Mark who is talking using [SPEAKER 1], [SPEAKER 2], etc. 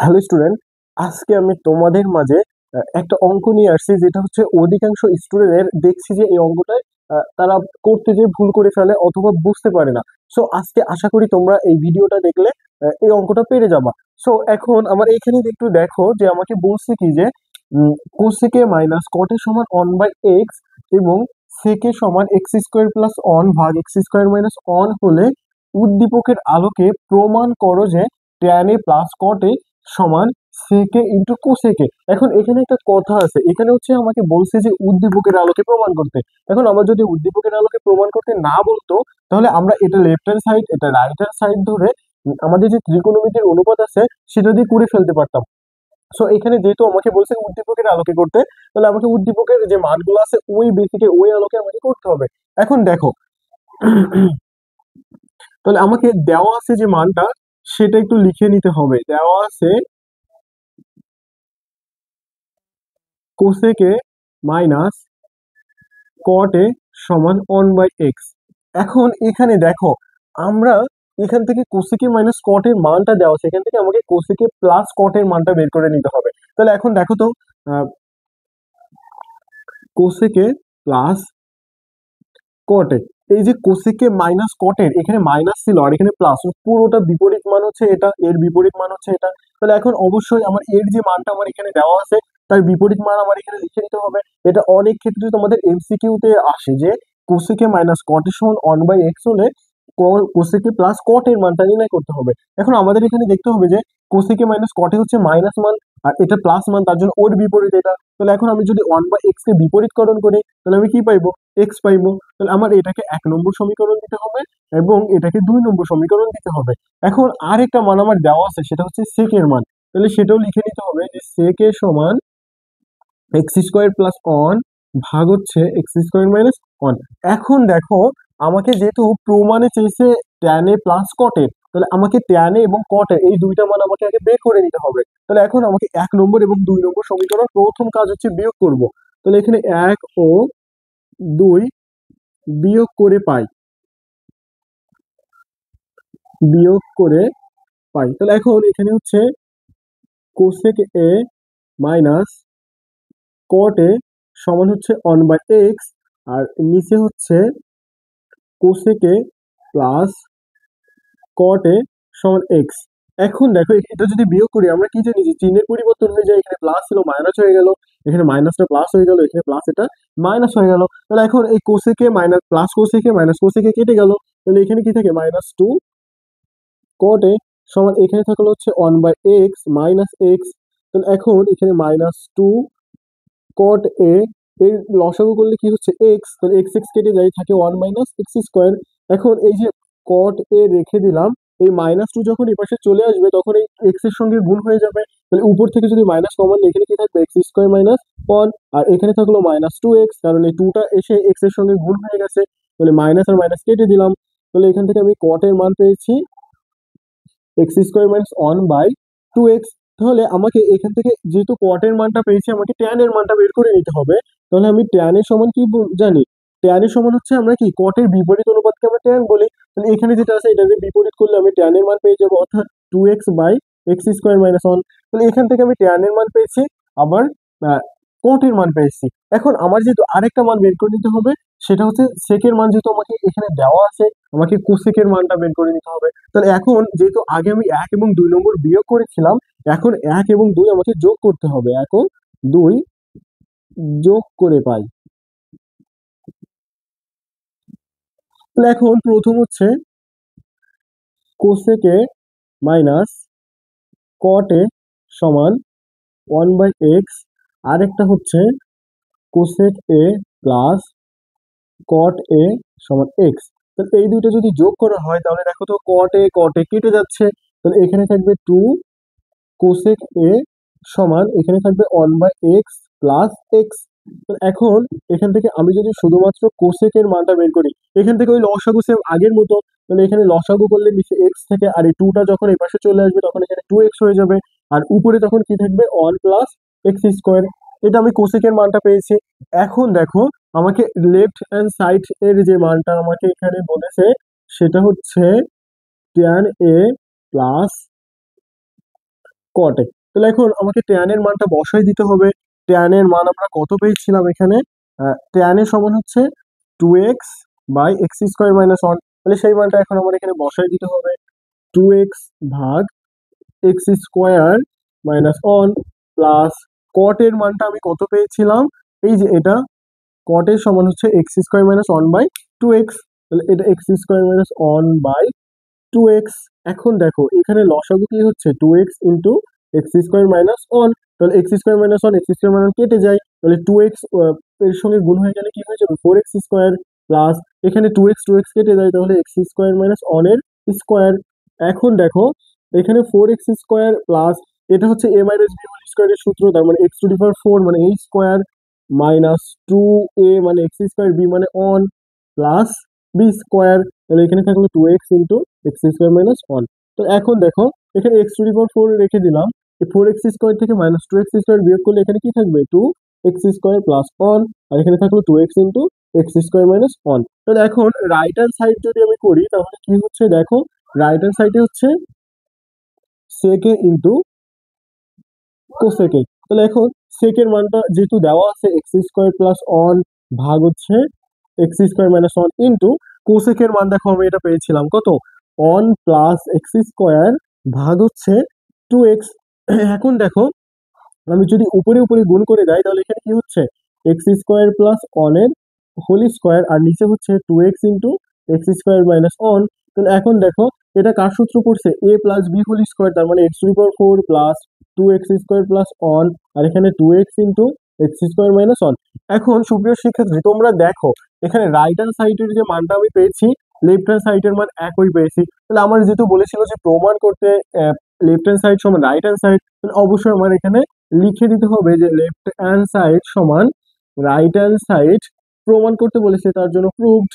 [SPEAKER 1] Hello student, আজকে আমি তোমাদের মাঝে একটা অঙ্ক নিয়ে আসছি, যেটা হচ্ছে অধিকাংশ স্টুডেন্টের দেখছি যে এই অঙ্কটায় তারা করতে যে ভুল করে ফেলে অথবা বুঝতে পারে না। সো আজকে আশা করি তোমরা এই ভিডিওটা দেখলে এই অঙ্কটা পেরে যাবা। সো এখন আমার এখানে একটু দেখো যে আমাকে বলছে কি যে কোসেকে মাইনাস কটে সমান অন বাই এক্স এবং সেকে সমান এক্স স্কোয়ার প্লাস অন ভাগ এক্স স্কোয়ার মাইনাস অন হলে উদ্দীপকের আলোকে প্রমাণ করো যে ট্যান এ প্লাস কট এ সমান সেকে ইন্টু কোসেকে। এখন এখানে একটা কথা আছে, এখানে হচ্ছে আমাকে বলছে যে উদ্দীপকের আলোকে প্রমাণ করতে। এখন আমরা যদি উদ্দীপকের আলোকে প্রমাণ করতে না বলতো, তাহলে আমরা এটা লেফট হ্যান্ড সাইড এটা রাইট হ্যান্ড সাইড ধরে আমাদের যে ত্রিকোণমিতির অনুপাত আছে সেটা দিয়ে করে ফেলতে পারতাম। সো এখানে যেহেতু আমাকে বলছে উদ্দীপকের আলোকে করতে, তাহলে আমাকে উদ্দীপকের যে মানগুলো আছে ওই বেসিকে ওই আলোকে আমাকে করতে হবে। এখন দেখো, তাহলে আমাকে দেওয়া আছে যে মানটা সেটা একটু লিখে নিতে হবে। দেওয়া আছে কোসেকে মাইনাস কট এ সমান অন বাই এক্স। এখন এখানে দেখো, আমরা এখান থেকে কোসেকে মাইনাস কট এর মানটা দেওয়া আছে, এখান থেকে আমাকে কোসেকে প্লাস কট এর মানটা বের করে নিতে হবে। তাহলে এখন দেখো তো, কোসেকে প্লাস কটে, এই যে কোসেকে মাইনাস কটের এখানে মাইনাস ছিল আর এখানে প্লাস, পুরোটা বিপরীত মান হচ্ছে এটা, এর বিপরীত মান হচ্ছে এটা। তাহলে এখন অবশ্যই আমার এর যে মানটা আমার এখানে দেওয়া আছে তার বিপরীত মান আমার এখানে লিখে নিতে হবে। এটা অনেক ক্ষেত্রে তোমাদের এমসিকিউ তে আসে যে কোসেকে মাইনাস কটের সমান ওয়ান বাই এক্স হলে কোসেকে প্লাস কট এর মানটা নির্ণয় করতে হবে। এখন আমাদের এখানে দেখতে হবে যে কোসেকে মাইনাস কটে হচ্ছে মাইনাস মান আর এটা প্লাস মান, তার জন্য ওর বিপরীত এটা। তাহলে এখন আমি যদি ওয়ান বাই এক্স কে বিপরীতকরণ করি তাহলে আমি কি পাইবো? এক্স পাইবো। তাহলে আমার এটাকে 1 নম্বর সমীকরণ দিতে হবে এবং এটাকে 2 নম্বর সমীকরণ দিতে হবে। এখন আরেকটা মান আমার দেওয়া আছে, সেটা হচ্ছে সেকের মান। তাহলে সেটাও লিখে নিতে হবে যে সেকে সমান এক্স স্কোয়ার প্লাস অন ভাগ হচ্ছে এক্স স্কোয়ার মাইনাস ওয়ান। এখন দেখো, আমাকে যেহেতু প্রমাণে চেয়েছে ট্যান এ প্লাস কটের, তাহলে আমাকে ট্যান এ এবং কটের এই দুইটা মান আমাকে আগে বের করে নিতে হবে। তাহলে এখন আমাকে 1 নম্বর এবং 2 নম্বর সমীকরণ প্রথম কাজ হচ্ছে বিয়োগ করব। তাহলে এখানে 1 ও 2 বিয়োগ করে পাই, বিয়োগ করে পাই। তাহলে এখন এখানে হচ্ছে কোসেক এ মাইনাস কট এ সমান হচ্ছে ওয়ান বাই এক্স, আর নিচে হচ্ছে কোসেক এ প্লাস কট এ সমান এক্স। এখন দেখো, এটা যদি বিয়োগ করি আমরা কি জানি যে চিহ্নের পরিবর্তন হয়ে যায়, এখানে প্লাস ছিল মাইনাস হয়ে গেল, এখানে মাইনাসটা প্লাস হয়ে গেল, এখানে প্লাস এটা মাইনাস হয়ে গেল। তাহলে এখন এই cosec minus plus cosec minus cosec কেটে গেল, তাহলে এখানে কি থাকে -2 কট এ সমান এখানে থাকলো হচ্ছে one by x minus x. তাহলে এখন এখানে -2 কট এ এর লসাগু করলে কি হচ্ছে এক্স, তাহলে এক্স এক্স কেটে যায়, থাকে ওয়ান মাইনাস এক্স স্কোয়ার। এখন এই যে কট এ রেখে দিলাম, এই -2 যখন এই পাশে চলে আসবে তখন এই এক্স এর সঙ্গে গুণ হয়ে যাবে। তাহলে উপর থেকে যদি মাইনাস কমান এখানে কি থাকবে এক্স স্কোয়ার মাইনাস ওয়ান, আর এখানে থাকলো -2x, কারণ এই টুটা এসে এক্স এর সঙ্গে গুণ হয়ে গেছে। তাহলে মাইনাস আর মাইনাস কেটে দিলাম। তাহলে এখান থেকে আমি কট এর মান পেয়েছি x square minus one by 2x। তাহলে আমাকে এখান থেকে যেহেতু কটের মানটা পেয়েছি, আমাকে ট্যান এর মানটা বের করে নিতে হবে। তাহলে আমি ট্যান এর সমান কি জানি, ট্যান এর সমান হচ্ছে আমরা কি কটের বিপরীত অনুপাতকে আমরা ট্যান বলি। তাহলে এখানে যেটা আছে এটাকে বিপরীত করলে আমি ট্যান এর মান পেয়ে যাবো, অর্থাৎ 2x by x square minus one. তাহলে এখান থেকে আমি ট্যান এর মান পেয়েছি, আবার কটের মান পেয়েছি। এখন আমার যেহেতু আরেকটা মান বের করে নিতে হবে, সেটা হচ্ছে সেকের মান, যেহেতু আমাকে এখানে দেওয়া আছে আমাকে কোসেকের মানটা বের করে নিতে হবে। তাহলে এখন যেহেতু আগে আমি 1 এবং 2 নম্বর বিয়োগ করেছিলাম, এখন 1 এবং 2 আমাকে যোগ করতে হবে, 1 ও 2 যোগ করে পাই। তাহলে এখন প্রথম হচ্ছে কোসেকে মাইনাস কট এ সমান ওয়ান বাই এক্স, আরেকটা হচ্ছে কোসেক এ প্লাস কট এ সমান এক্স। তাহলে এই দুইটা যদি যোগ করা হয় তাহলে দেখো তো কট এ কেটে যাচ্ছে, তাহলে এখানে থাকবে 2 কোসেক এ সমান এখানে থাকবে one by x plus x. এখন এখান থেকে আমি যদি শুধুমাত্র কোসেকের মানটা বের করি, এখান থেকে ওই লসাগু সেম আগের মতো, মানে এখানে লসাগু করলে নিচে এক্স থেকে, আর এই টুটা যখন এই পাশে চলে আসবে তখন এখানে 2x হয়ে যাবে, আর উপরে তখন কি থাকবে ওয়ান প্লাস এক্স স্কোয়ার। এটা আমি কোসেকের মানটা পেয়েছি। এখন দেখো, আমাকে লেফট হ্যান্ড সাইড এর যে মানটা আমাকে এখানে বলেছে সেটা হচ্ছে ট্যান এ প্লাস কটে। তাহলে এখন আমাকে ট্যান এর মানটা বসাই দিতে হবে। ট্যান এর মান আমরা কত পেয়েছিলাম এখানে? ট্যান এর সমান হচ্ছে 2x by x square minus one. তাহলে সেই মানটা এখন আমার এখানে বসাই দিতে হবে। 2x ভাগ x square minus one plus cot এর মানটা আমি কত পেয়েছিলাম? এই যে এটা, কট এর সমান হচ্ছে x square minus one by 2x। তাহলে এটা x square minus one by 2x। এখন দেখো এখানে লসাগু কি হচ্ছে? 2x into x square minus one. তাহলে x square minus one x square minus কেটে যায়, তাহলে 2x এর সঙ্গে গুণ হয়ে গেলে কি হয়ে যাবে? 4x স্কোয়ার প্লাস এখানে 2x কেটে যায়, তাহলে এক্স স্কোয়ার মাইনাস ওয়ান এর স্কোয়ার। এখন দেখো এখানে 4x স্কোয়ার প্লাস এটা হচ্ছে a মাইনাস বি হোল স্কোয়ারের সূত্র, তার মানে এক্স টু দি পাওয়ার 4 মানে a স্কোয়ার মাইনাস 2a মানে এক্স স্কোয়ার বি মানে ওয়ান প্লাস বি স্কোয়ার। তাহলে এখানে থাকলো 2x into x square minus one. তো এখন দেখো এখানে এক্স টু দি পাওয়ার 4 রেখে দিলাম, এই 4x স্কোয়ার থেকে মাইনাস 2x স্কোয়ার বিয়োগ করলে এখানে কি থাকবে? 2x square plus one. আর এখানে থাকলো 2x into x square minus one. তাহলে এখন রাইট হ্যান্ড সাইড যদি আমি করি তাহলে কি হচ্ছে দেখো, রাইট হ্যান্ড সাইডে হচ্ছে সেকে ইন্টু কোসেকে। তাহলে এখন সেকের মানটা যেহেতু দেওয়া আছে এক্স স্কোয়ার প্লাস ওয়ান ভাগ হচ্ছে x square minus one into কোসেকের মান দেখো আমি এটা পেয়েছিলাম কত? ওয়ান প্লাস এক্স স্কোয়ার ভাগ হচ্ছে 2x। এখন দেখো আমি যদি উপরে উপরে গুণ করে দেয় তাহলে এখানে কি হচ্ছে? এক্স স্কোয়ার প্লাস ওয়ানের হোল স্কোয়ার আর নিচে হচ্ছে 2x into x square minus one. তাহলে এখন দেখো এটা কার সূত্র পড়ছে? a plus B whole square, তার মানে x to the power 4 plus 2x square plus one আর এখানে 2x into x square minus one. এখন সুপ্রিয় শিক্ষার্থী তোমরা দেখো এখানে রাইট হ্যান্ড সাইডের যে মানটা আমি পেয়েছি লেফট হ্যান্ড সাইডের মান একই পেয়েছি। তাহলে আমার যেহেতু বলেছিল যে প্রমাণ করতে লেফট হ্যান্ড সাইড সমান রাইট হ্যান্ড সাইড, তাহলে অবশ্যই আমার এখানে লিখে দিতে হবে যে লেফট হ্যান্ড সাইড সমান রাইট হ্যান্ড সাইড। প্রমাণ করতে বলেছে তার জন্য প্রুভড।